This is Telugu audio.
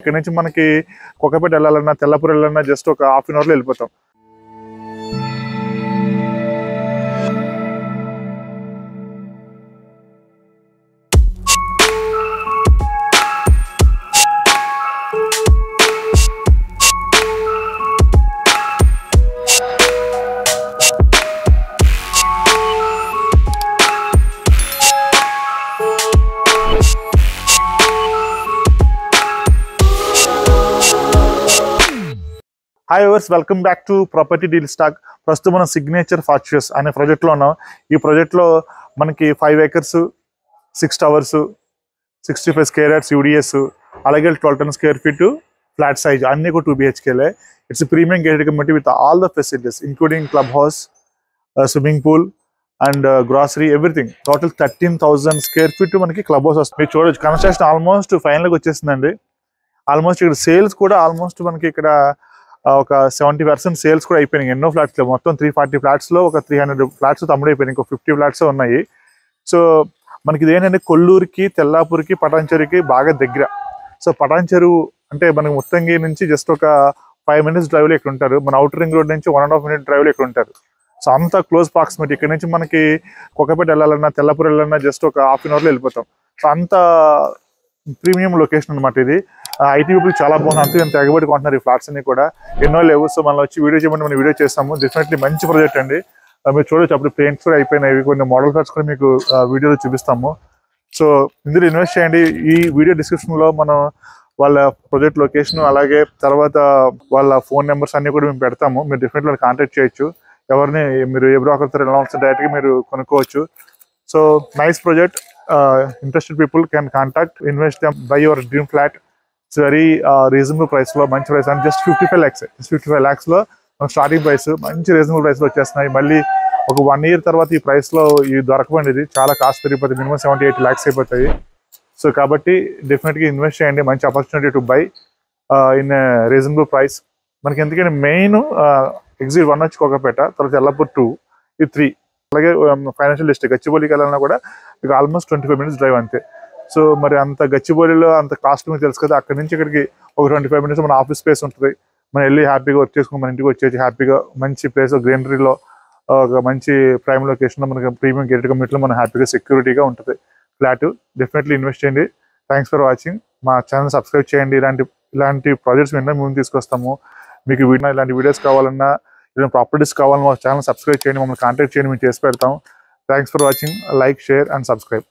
ఇక్కడ నుంచి మనకి కొక్కపేట వెళ్ళాలన్నా తెల్లపూర్ వెళ్ళాలన్నా జస్ట్ ఒక హాఫ్ అన్ అవర్లో వెళ్ళిపోతాం. Hi viewers, welcome back to property deal stock. ప్రస్తుతం మనం సిగ్నేచర్ ఫార్చ్యూస్ అనే ప్రాజెక్ట్లో ఉన్నాం. ఈ ప్రాజెక్ట్లో మనకి 5 acres 6 towers 65 square yards UDS, అలాగే 12 ton square feet flat size, అన్ని కూడా 2 BHKలే. It's premium gated community with all the facilities including club house, swimming pool and grocery, everything. Total 13,000 square feet మనకి క్లబ్ హౌస్ వస్తుంది. మీరు చూడొచ్చు, కన్స్ట్రక్షన్ ఆల్మోస్ట్ ఫైనల్గా వచ్చేసిందండి. ఆల్మోస్ట్ ఇక్కడ సేల్స్ కూడా ఆల్మోస్ట్ మనకి ఇక్కడ ఒక 70% సేల్స్ కూడా అయిపోయినాయి. ఎన్నో ఫ్లాట్స్ లో మొత్తం 340 ఫ్లాట్స్లో ఒక 300 ఫ్లాట్స్ తమ్ముడైపోయినాయి. ఇంకో 50 ఫ్లాట్స్ ఉన్నాయి. సో మనకి ఇది ఏంటంటే కొల్లూరుకి, తెల్లాపూర్కి, పటాన్చెరుకి బాగా దగ్గర. సో పటాన్చెరు అంటే మనకి ముత్తంగి నుంచి జస్ట్ ఒక 5 minutes డ్రైవ్లో ఇక్కడ ఉంటారు. మన అవుటర్ రింగ్ రోడ్ నుంచి 1.5 minute డ్రైవ్లో ఇక్కడ ఉంటారు. సో అంత క్లోజ్ ప్రాక్సిమిటీ. ఇక్కడ నుంచి మనకి కొక్కపేట వెళ్ళాలన్నా తెల్లపూర్ వెళ్ళాలన్నా జస్ట్ ఒక హాఫ్ అన్ అవర్లో వెళ్ళిపోతాం. సో అంత ప్రీమియం లొకేషన్ అనమాట ఇది. ఐటీ పీపుల్ చాలా బాగుంది. అంతే ఎంత ఎగబడి కొంటున్నారు ఈ ఫ్లాట్స్ అన్ని కూడా. ఎన్నో లేవు. సో మనం వచ్చి వీడియో చేయమని మనం వీడియో చేస్తాము. డెఫినెట్లీ మంచి ప్రాజెక్ట్ అండి. మీరు చూడొచ్చు, అప్పుడు పెయింట్స్ కూడా అయిపోయినాయి. కొన్ని మోడల్ ఫ్లాట్స్ కూడా మీకు వీడియోలో చూపిస్తాము. సో ఇందులో ఇన్వెస్ట్ చేయండి. ఈ వీడియో డిస్క్రిప్షన్లో మనం వాళ్ళ ప్రాజెక్ట్ లొకేషన్, అలాగే తర్వాత వాళ్ళ ఫోన్ నెంబర్స్ అన్ని కూడా మేము పెడతాము. మీరు డెఫినెట్లీ కాంటాక్ట్ చేయొచ్చు. ఎవరిని మీరు ఏ బ్రోకర్తో ఎలా ఉంటుంది డైరెక్ట్గా మీరు కొనుక్కోవచ్చు. So nice project. Interested people can contact, invest them, by your dream flat. It's very reasonable ప్రైస్లో, మంచి ప్రైస్ అండ్ జస్ట్ 55 lakhs. 55 lakhsలో మన స్టార్టింగ్ ప్రైస్ మంచి రీజనబుల్ ప్రైస్లో వచ్చేస్తున్నాయి. మళ్ళీ ఒక 1 year తర్వాత ఈ ప్రైస్లో ఇది దొరకబండి. ఇది చాలా కాస్ట్ పెరిగిపోతుంది. మినిమం 70-80 lakhs అయిపోతాయి. సో కాబట్టి డెఫినెట్గా ఇన్వెస్ట్ చేయండి. మంచి opportunity to buy in reasonable price. మనకి ఎందుకంటే మెయిన్ ఎగ్జిట్ 1 వచ్చి కొక్కపేట, తర్వాత తెల్లపూర్ 2, ఇది 3. అలాగే ఫైనాన్షియల్ డిస్ట్రిక్ట్ గచ్చిబౌలికి వెళ్ళాలన్నా కూడా ఇక ఆల్మోస్ట్ 25 minutes డ్రైవ్ అంతే. సో మరి అంత గచ్చిబౌలిలో అంత కాస్ట్ మీకు తెలుసు కదా. అక్కడి నుంచి ఇక్కడికి ఒక 25 minutes మన ఆఫీస్ స్పేస్ ఉంటుంది. మనం వెళ్ళి హ్యాపీగా వర్క్ చేసుకుని మన ఇంటికి వచ్చేసి హ్యాపీగా మంచి ప్లేస్, గ్రీనరీలో ఒక మంచి ప్రైమ్ లొకేషన్లో మనకి ప్రీమియం గేటెడ్ కమ్యూనిటీలో మనం హ్యాపీగా సెక్యూరిటీగా ఉంటుంది ఫ్లాట్. డెఫినెట్లీ ఇన్వెస్ట్ చేయండి. Thanks for watching. మా ఛానల్ సబ్స్క్రైబ్ చేయండి. ఇలాంటి ప్రాజెక్ట్స్ మేము తీసుకొస్తాము. మీకు ఇలాంటి వీడియోస్ కావాలన్నా, ఇలాంటి ప్రాపర్టీస్ కావాలన్నా మా ఛానల్ సబ్స్క్రైబ్ చేయండి. మమ్మల్ని కాంటాక్ట్ చేయండి, మేము చేసి పెడతాం. Thanks for watching. Like, share and subscribe.